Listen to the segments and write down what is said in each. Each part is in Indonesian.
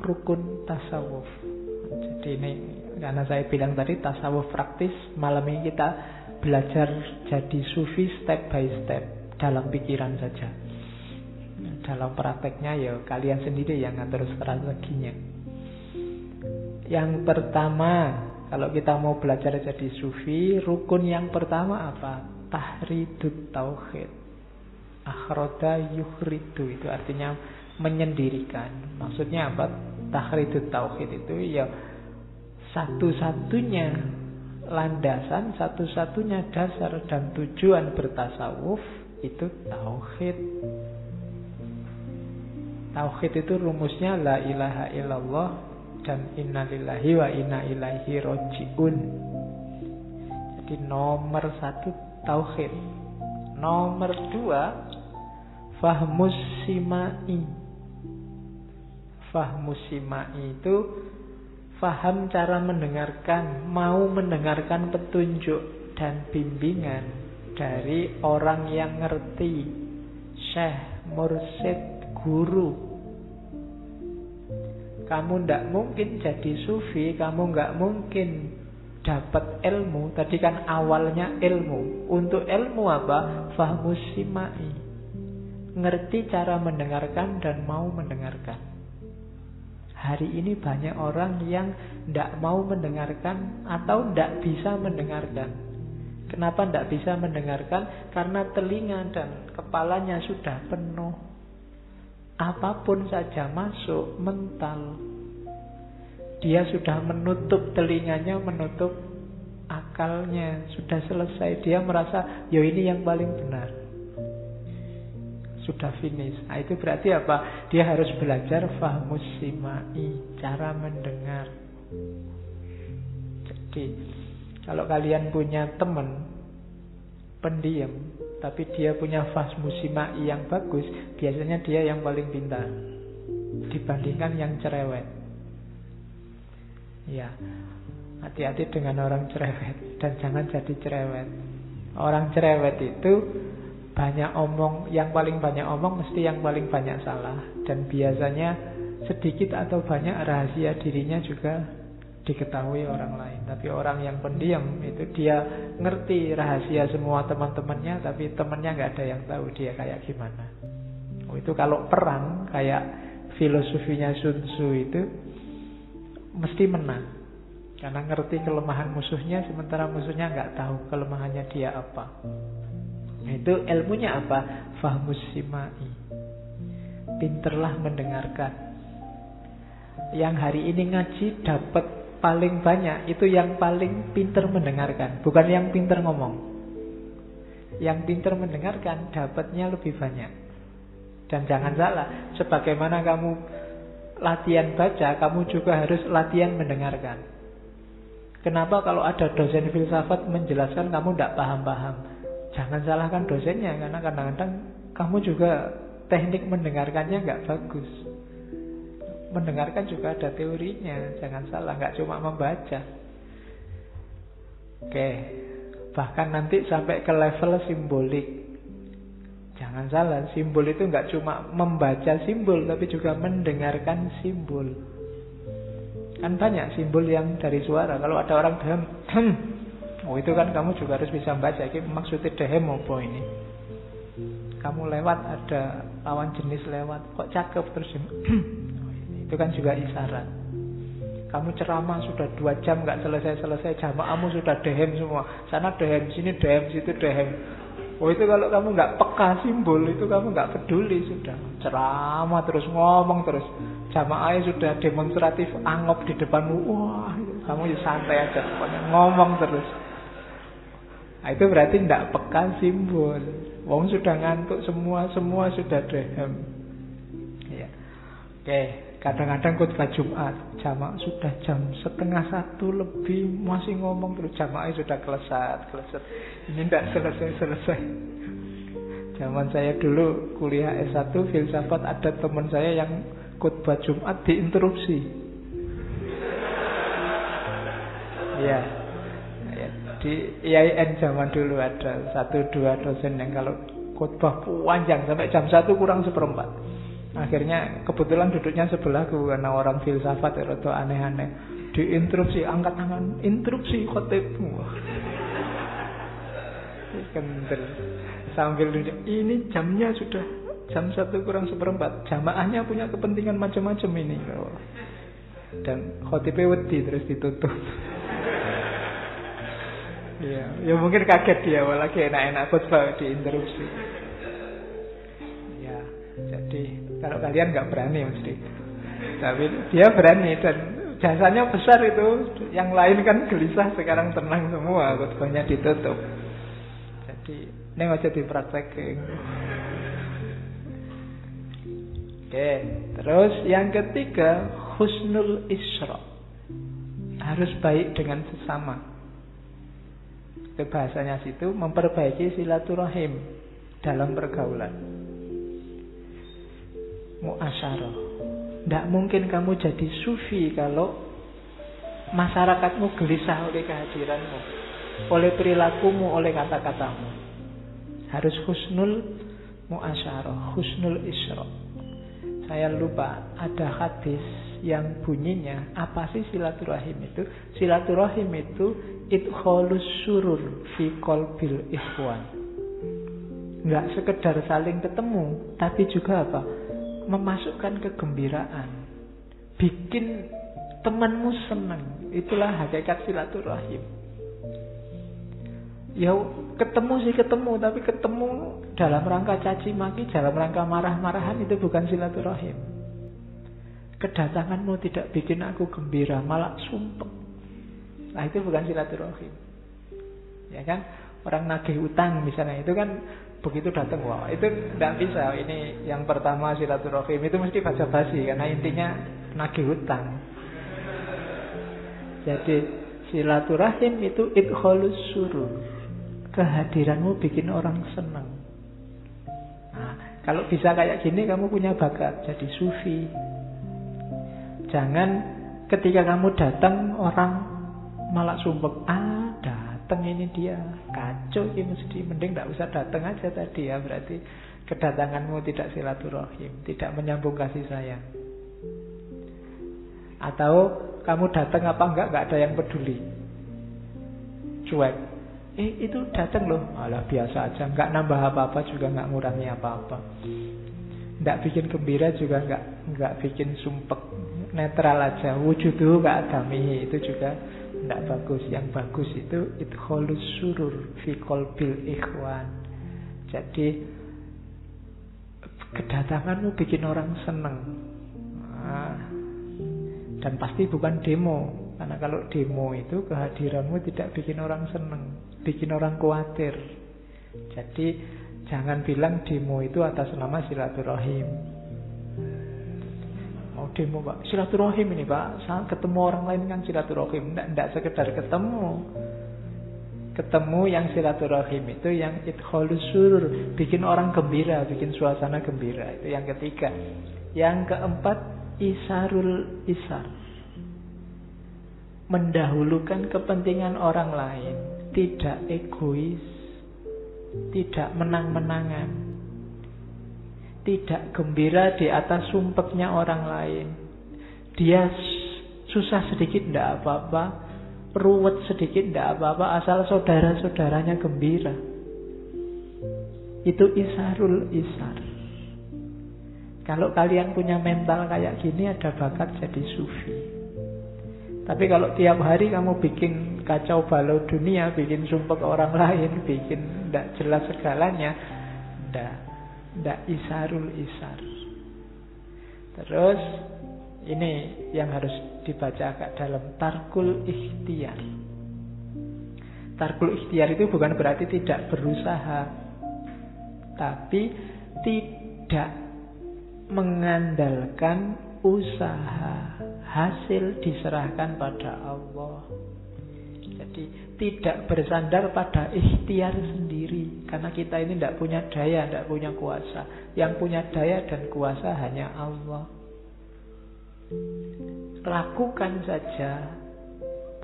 rukun tasawuf. Jadi ini karena saya bilang tadi tasawuf praktis, malam ini kita belajar jadi sufi step by step dalam pikiran saja. Dalam prakteknya ya kalian sendiri yang ngatur strateginya. Yang pertama, kalau kita mau belajar jadi sufi, rukun yang pertama apa? Tahridut tauhid. Akhroda yukhridu, itu artinya menyendirikan. Maksudnya apa? Tahridut tauhid itu ya satu-satunya landasan, satu-satunya dasar dan tujuan bertasawuf itu tauhid. Tauhid itu rumusnya la ilaha illallah dan inna lillahi wa inna ilaihi roji'un. Jadi nomor 1 tauhid. Nomor 2 fahmus simai. Fahmus simai itu faham cara mendengarkan, mau mendengarkan petunjuk dan bimbingan dari orang yang ngerti, syekh, mursyid, guru. Kamu tidak mungkin jadi sufi, kamu nggak mungkin dapat ilmu. Tadi kan awalnya ilmu. Untuk ilmu apa? Fahmus simai. Ngerti cara mendengarkan dan mau mendengarkan. Hari ini banyak orang yang tidak mau mendengarkan atau tidak bisa mendengarkan. Kenapa tidak bisa mendengarkan? Karena telinga dan kepalanya sudah penuh. Apapun saja masuk, mental. Dia sudah menutup telinganya, menutup akalnya. Sudah selesai. Dia merasa, ya ini yang paling benar. Sudah finish. Nah, itu berarti apa? Dia harus belajar fahmus simai, cara mendengar. Jadi, kalau kalian punya teman pendiam, tapi dia punya fahmus simai yang bagus, biasanya dia yang paling pintar dibandingkan yang cerewet. Ya, hati-hati dengan orang cerewet dan jangan jadi cerewet. Orang cerewet itu banyak omong, yang paling banyak omong mesti yang paling banyak salah. Dan biasanya sedikit atau banyak rahasia dirinya juga diketahui orang lain. Tapi orang yang pendiam itu dia ngerti rahasia semua teman-temannya, tapi temannya nggak ada yang tahu dia kayak gimana. Oh, itu kalau perang kayak filosofinya Sun Tzu itu mesti menang. Karena ngerti kelemahan musuhnya, sementara musuhnya nggak tahu kelemahannya dia apa. Itu ilmunya apa? Fahmus simai. Pinterlah mendengarkan. Yang hari ini ngaji dapat paling banyak itu yang paling pinter mendengarkan, bukan yang pinter ngomong. Yang pinter mendengarkan dapatnya lebih banyak. Dan jangan salah, sebagaimana kamu latihan baca, kamu juga harus latihan mendengarkan. Kenapa kalau ada dosen filsafat menjelaskan kamu tidak paham-paham? Jangan salahkan dosennya, karena kadang-kadang kamu juga teknik mendengarkannya nggak bagus. Mendengarkan juga ada teorinya, jangan salah, nggak cuma membaca. Oke, bahkan nanti sampai ke level simbolik. Jangan salah, simbol itu nggak cuma membaca simbol, tapi juga mendengarkan simbol. Kan banyak simbol yang dari suara. Kalau ada orang dalam oh itu kan kamu juga harus bisa baca. Ini maksudnya dehem apa ini? Kamu lewat, ada lawan jenis lewat, kok cakep terus itu kan juga isyarat. Kamu ceramah sudah 2 jam nggak selesai-selesai, jamaahmu sudah dehem semua. Sana dehem, sini dehem, situ dehem. Oh itu kalau kamu nggak peka simbol, itu kamu nggak peduli sudah. Ceramah terus, ngomong terus. Jamaahnya sudah demonstratif, angop di depanmu. Wah, kamu ya santai aja, pokoknya ngomong terus. Nah, itu berarti tidak peka simbol. Wong sudah ngantuk semua sudah dehem. Ya. Oke, kadang-kadang khutbah Jumat, jamaah sudah jam 12:30 lebih masih ngomong terus, jamaahnya sudah kelesat. Ini tidak selesai. Zaman saya dulu kuliah S1 filsafat, ada teman saya yang khutbah Jumat diinterupsi. Ya. Di IAIN zaman dulu ada 1-2 dosen yang kalau khutbah panjang sampai jam 1 kurang 1/4 Akhirnya kebetulan duduknya sebelahku karena orang filsafat atau aneh-aneh. Diinterupsi, angkat tangan, interupsi khotib. Kendel. Sambil duduk, ini jamnya sudah jam 1:04. Jamaahnya punya kepentingan macam-macam ini. Dan khotibnya wedi terus ditutup. Ya mungkin kaget dia, lagi enak-enak khotbah diinterupsi. Ya, jadi kalau kalian nggak berani mesti, tapi dia berani dan jasanya besar itu. Yang lain kan gelisah, sekarang tenang semua, khotbahnya ditutup. Jadi ini aja dipraktekin. Oke, terus yang ketiga, husnul isra. Harus baik dengan sesama. Itu bahasanya situ, memperbaiki silaturahim dalam pergaulan. Mu'asyarah. Tidak mungkin kamu jadi sufi kalau masyarakatmu gelisah oleh kehadiranmu, oleh perilakumu, oleh kata-katamu. Harus husnul mu'asyarah, husnul isra. Saya lupa ada hadis yang bunyinya, apa sih silaturahim itu? Silaturahim itu idkhalus surur fi qalbil ikhwan. Enggak sekedar saling ketemu, tapi juga apa? Memasukkan kegembiraan. Bikin temanmu senang. Itulah hakikat silaturahim. Ya ketemu sih ketemu, tapi ketemu dalam rangka caci maki, dalam rangka marah-marahan, itu bukan silaturahim. Kedatanganmu tidak bikin aku gembira, malah sumpek. Nah itu bukan silaturahim. Ya kan? Orang nagih utang misalnya, itu kan begitu datang, wah itu tidak bisa. Ini yang pertama silaturahim, itu mesti basa-basi, karena intinya nagih utang. Jadi silaturahim itu idkhalus surur. Kehadiranmu bikin orang senang. Nah, kalau bisa kayak gini, kamu punya bakat jadi sufi. Jangan ketika kamu datang orang malah sumpek. Datang ini dia kacau, ini mesti mending tidak usah datang aja tadi ya. Berarti kedatanganmu tidak silaturahim, tidak menyambung kasih sayang. Atau kamu datang apa enggak ada yang peduli, cuek. Itu datang loh, alah biasa aja, enggak nambah apa-apa juga, enggak ngurangi apa-apa, enggak bikin gembira juga, enggak bikin sumpek, netral aja. Wujuduhu ka'adamihi, itu juga enggak bagus. Yang bagus itu idkhalus surur fi qalbil ikhwan. Jadi kedatanganmu bikin orang seneng. Dan pasti bukan demo. Karena kalau demo itu kehadiranmu tidak bikin orang seneng, bikin orang khawatir. Jadi jangan bilang demo itu atas nama silaturahim. Mau demo Pak, silaturahim ini Pak, saya ketemu orang lain kan silaturahim. Tidak sekedar ketemu. Ketemu yang silaturahim itu yang idkhalus surur, bikin orang gembira, bikin suasana gembira. Itu yang ketiga. Yang keempat, isarul isar. Mendahulukan kepentingan orang lain, tidak egois, tidak menang-menangan, tidak gembira di atas sumpeknya orang lain. Dia susah sedikit tidak apa-apa, ruwet sedikit tidak apa-apa, asal saudara-saudaranya gembira. Itu isarul isar. Kalau kalian punya mental kayak gini, ada bakat jadi sufi. Tapi kalau tiap hari kamu bikin kacau balau dunia, bikin sumpek orang lain, bikin tidak jelas segalanya, tidak isarul isar. Terus ini yang harus dibaca agak dalam, tarkul ikhtiar. Tarkul ikhtiar itu bukan berarti tidak berusaha, tapi tidak mengandalkan usaha, hasil diserahkan pada Allah. Jadi tidak bersandar pada ikhtiar sendiri, karena kita ini tidak punya daya, tidak punya kuasa. Yang punya daya dan kuasa hanya Allah. Lakukan saja,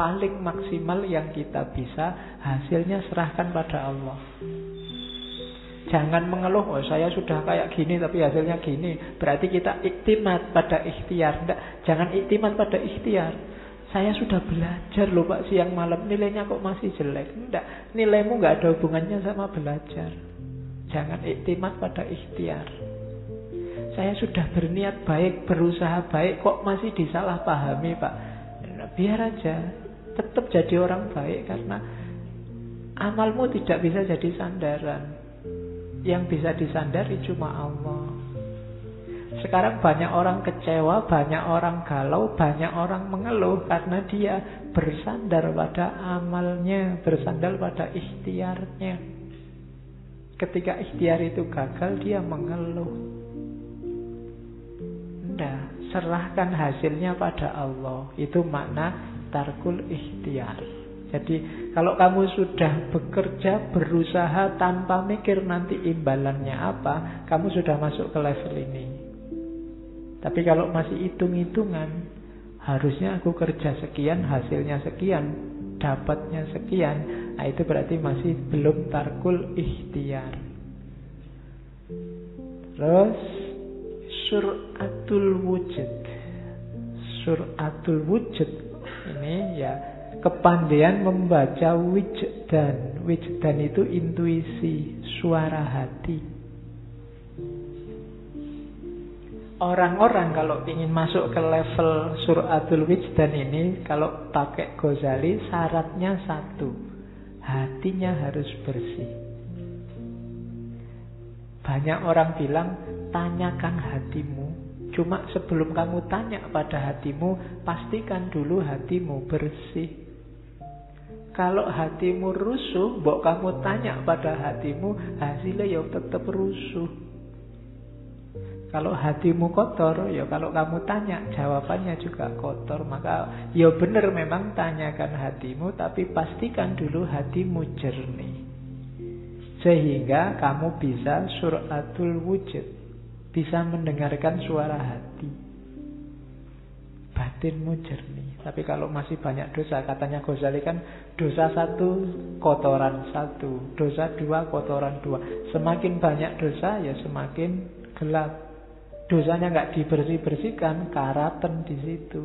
paling maksimal yang kita bisa, hasilnya serahkan pada Allah. Jangan mengeluh, oh saya sudah kayak gini tapi hasilnya gini, berarti kita iktimat pada ikhtiar. Enggak, jangan iktimat pada ikhtiar. Saya sudah belajar loh Pak siang malam, nilainya kok masih jelek. Enggak, nilaimu enggak ada hubungannya sama belajar. Jangan iktimat pada ikhtiar. Saya sudah berniat baik, berusaha baik, kok masih disalahpahami Pak. Nah, biar aja, tetap jadi orang baik karena amalmu tidak bisa jadi sandaran. Yang bisa disandari cuma Allah. Sekarang banyak orang kecewa, banyak orang galau, banyak orang mengeluh karena dia bersandar pada amalnya, bersandar pada ikhtiarnya. Ketika ikhtiar itu gagal, dia mengeluh. Nah, serahkan hasilnya pada Allah. Itu makna tarkul ikhtiar. Jadi kalau kamu sudah bekerja, berusaha tanpa mikir nanti imbalannya apa, kamu sudah masuk ke level ini. Tapi kalau masih hitung-hitungan, harusnya aku kerja sekian, hasilnya sekian, dapatnya sekian, nah itu berarti masih belum tarkul ikhtiar. Terus suratul wujud. Suratul wujud ini ya kepandaian membaca wijdan. Wijdan itu intuisi, suara hati. Orang-orang kalau ingin masuk ke level suratul wijdan ini, kalau pakai Ghazali syaratnya satu, hatinya harus bersih. Banyak orang bilang tanyakan hatimu. Cuma sebelum kamu tanya pada hatimu, pastikan dulu hatimu bersih. Kalau hatimu rusuh, mbok kamu tanya pada hatimu, hasilnya ya tetap rusuh. Kalau hatimu kotor, ya kalau kamu tanya, jawabannya juga kotor. Maka ya benar memang tanyakan hatimu, tapi pastikan dulu hatimu jernih. Sehingga kamu bisa suratul wujud, bisa mendengarkan suara hati, batinmu jernih. Tapi kalau masih banyak dosa, katanya Ghazali kan, dosa satu, kotoran satu, dosa dua, kotoran dua. Semakin banyak dosa, ya semakin gelap. Dosanya nggak dibersih-bersihkan, karatan di situ.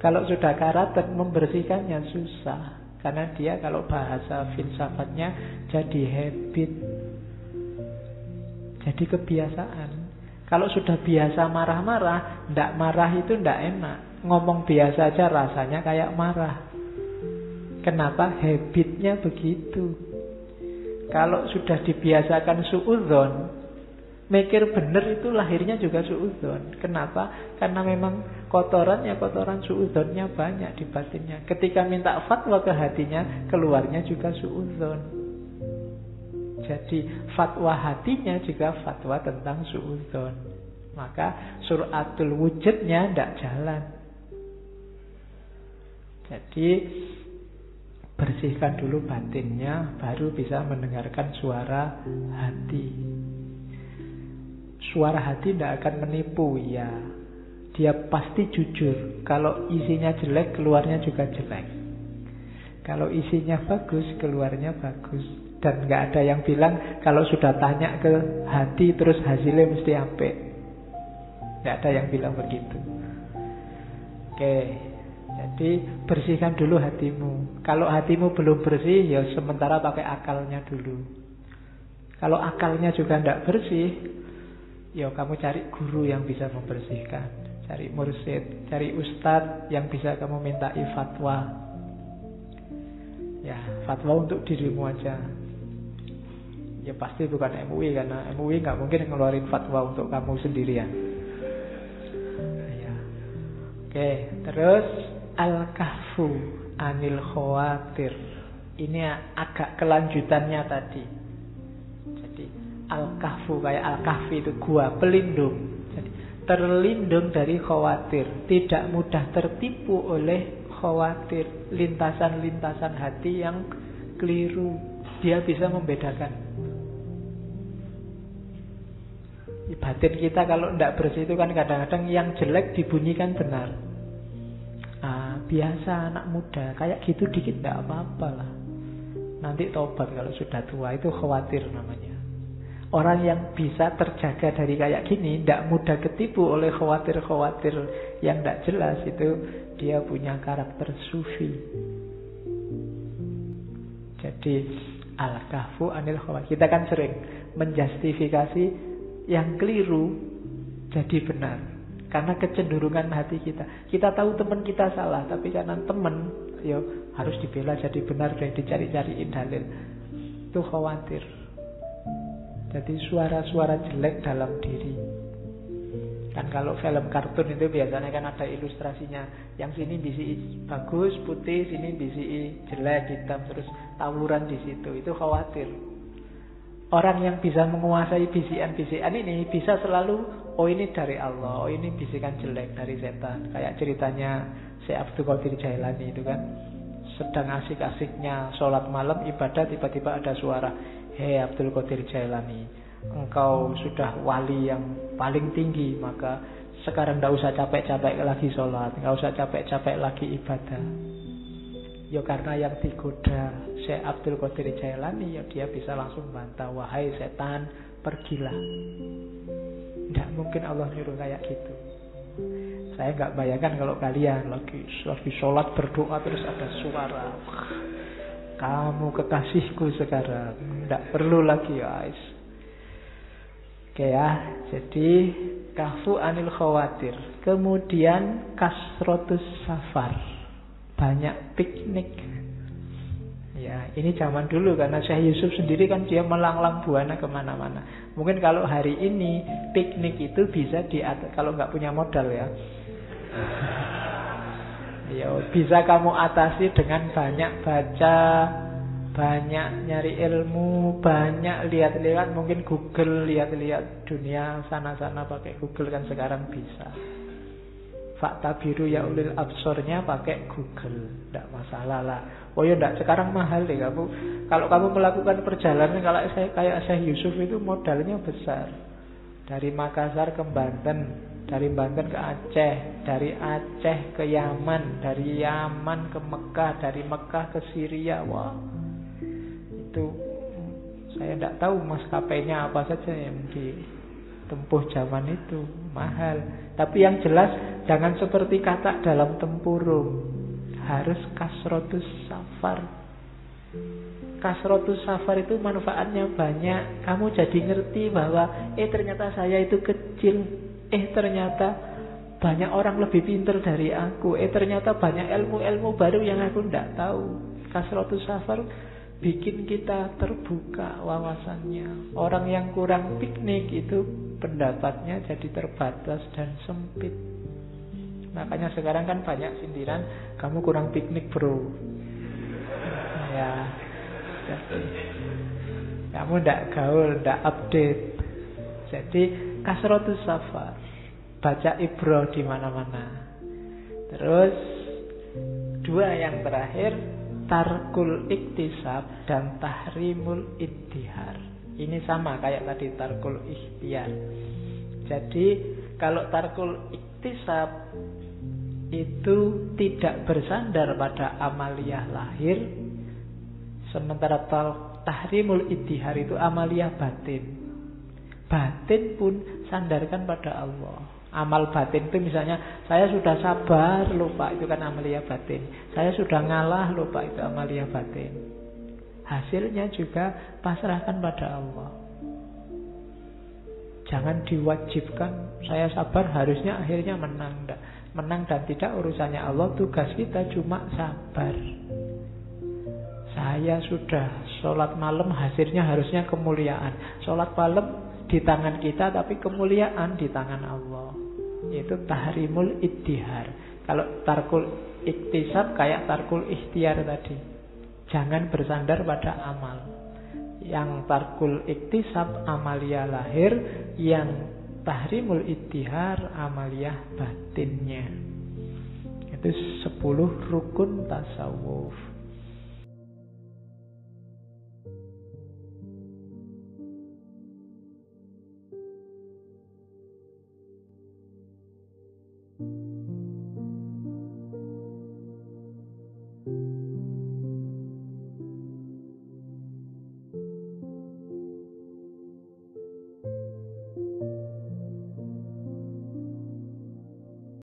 Kalau sudah karatan, membersihkannya susah. Karena dia kalau bahasa filsafatnya jadi habit, jadi kebiasaan. Kalau sudah biasa marah-marah, ndak marah itu ndak enak. Ngomong biasa aja rasanya kayak marah. Kenapa? Habitnya begitu. Kalau sudah dibiasakan suudzon, mikir benar itu lahirnya juga suudzon. Kenapa? Karena memang kotorannya, kotoran suudzonnya banyak di batinnya. Ketika minta fatwa ke hatinya, keluarnya juga suudzon. Jadi fatwa hatinya juga fatwa tentang suudzon. Maka suratul wujudnya tidak jalan. Jadi bersihkan dulu batinnya, baru bisa mendengarkan suara hati. Suara hati tidak akan menipu, ya. Dia pasti jujur. Kalau isinya jelek, keluarnya juga jelek. Kalau isinya bagus, keluarnya bagus. Dan nggak ada yang bilang kalau sudah tanya ke hati terus hasilnya mesti apik. Nggak ada yang bilang begitu. Oke, jadi bersihkan dulu hatimu. Kalau hatimu belum bersih, ya sementara pakai akalnya dulu. Kalau akalnya juga nggak bersih, ya kamu cari guru yang bisa membersihkan. Cari mursyid, cari ustadz yang bisa kamu mintai fatwa. Ya, fatwa untuk dirimu aja. Ya pasti bukan MUI, karena MUI nggak mungkin ngeluarin fatwa untuk kamu sendirian. Ya. Oke, terus al-kahfu anil khawatir. Ini agak kelanjutannya tadi. Jadi al-kahfu kayak al-kahfi itu gua pelindung. Jadi terlindung dari khawatir, tidak mudah tertipu oleh khawatir, lintasan-lintasan hati yang keliru. Dia bisa membedakan. Batin kita kalau tidak bersih itu kan kadang-kadang yang jelek dibunyikan benar. Biasa anak muda, kayak gitu dikit tidak apa-apa lah. Nanti tobat kalau sudah tua, itu khawatir namanya. Orang yang bisa terjaga dari kayak gini, tidak mudah ketipu oleh khawatir-khawatir yang tidak jelas, itu dia punya karakter sufi. Jadi al-kahfu anil khawatir. Kita kan sering menjustifikasi yang keliru jadi benar karena kecenderungan hati kita. Kita tahu teman kita salah, tapi karena teman, harus dibela jadi benar dan dicari-cariin dalil. Itu khawatir. Jadi suara-suara jelek dalam diri. Kan kalau film kartun itu biasanya kan ada ilustrasinya. Yang sini bisi bagus, putih, sini bisi jelek, hitam, terus tawuran di situ. Itu khawatir. Orang yang bisa menguasai bisikan-bisikan ini bisa selalu, oh ini dari Allah, oh ini bisikan jelek dari setan. Kayak ceritanya Syekh Abdul Qadir Jailani itu kan. Sedang asik-asiknya sholat malam, ibadah, tiba-tiba ada suara, hei Abdul Qadir Jailani, engkau sudah wali yang paling tinggi, maka sekarang tidak usah capek-capek lagi sholat, tidak usah capek-capek lagi ibadah. Karena yang digoda Syekh Abdul Qadir Jailani, dia bisa langsung bantah, wahai setan, pergilah. Tidak mungkin Allah nyuruh kayak gitu. Saya nggak bayangkan kalau kalian lagi sholat berdoa terus ada suara, kamu kekasihku sekarang, tidak perlu lagi guys. Oke ya, jadi kahfu anil khawatir. Kemudian kasrotus safar, banyak piknik. Ya, ini zaman dulu karena Syekh Yusuf sendiri kan dia melanglang buana kemana-mana. Mungkin kalau hari ini piknik itu bisa kalau nggak punya modal ya. Bisa kamu atasi dengan banyak baca, banyak nyari ilmu, banyak lihat-lihat, mungkin Google, lihat-lihat dunia sana-sana pakai Google kan sekarang bisa. Fakta biru ya ulil absornya pakai Google, tidak masalah lah. Tidak, sekarang mahal deh kamu. Kalau kamu melakukan perjalanan kayak Syekh Yusuf itu modalnya besar. Dari Makassar ke Banten, dari Banten ke Aceh, dari Aceh ke Yaman, dari Yaman ke Mekah, dari Mekah ke Syria. Wah, itu saya tidak tahu maskapainya apa saja yang ditempuh zaman itu, mahal. Tapi yang jelas jangan seperti kata dalam tempurung, harus kasrotus safar. Kasrotus safar itu manfaatnya banyak. Kamu jadi ngerti bahwa ternyata saya itu kecil, ternyata banyak orang lebih pintar dari aku, ternyata banyak ilmu-ilmu baru yang aku tidak tahu. Kasrotus safar bikin kita terbuka wawasannya. Orang yang kurang piknik itu pendapatnya jadi terbatas dan sempit. Makanya sekarang kan banyak sindiran, kamu kurang piknik bro. Ya, kamu tidak gaul, tidak update. Jadi kasrotus safar, baca ibro di mana-mana. Terus dua yang terakhir, tarkul iktisab dan tahrimul iddihar. Ini sama kayak tadi tarkul ikhtiar. Jadi kalau tarkul iktisab itu tidak bersandar pada amaliyah lahir, sementara tahrimul iddihar itu amaliyah batin. Batin pun sandarkan pada Allah. Amal batin itu misalnya saya sudah sabar, lupa, itu kan amaliyah batin. Saya sudah ngalah, lupa, itu amaliyah batin. Hasilnya juga pasrahkan pada Allah. Jangan diwajibkan saya sabar harusnya akhirnya menang. Menang dan tidak urusannya Allah. Tugas kita cuma sabar. Saya sudah sholat malam, hasilnya harusnya kemuliaan. Sholat malam di tangan kita, tapi kemuliaan di tangan Allah. Itu tahrimul iddihar. Kalau tarkul iktisab kayak tarkul ikhtiar tadi, jangan bersandar pada amal. Yang tarkul iktisab amaliyah lahir, yang tahrimul iddihar amaliyah batinnya. Itu 10 rukun tasawuf.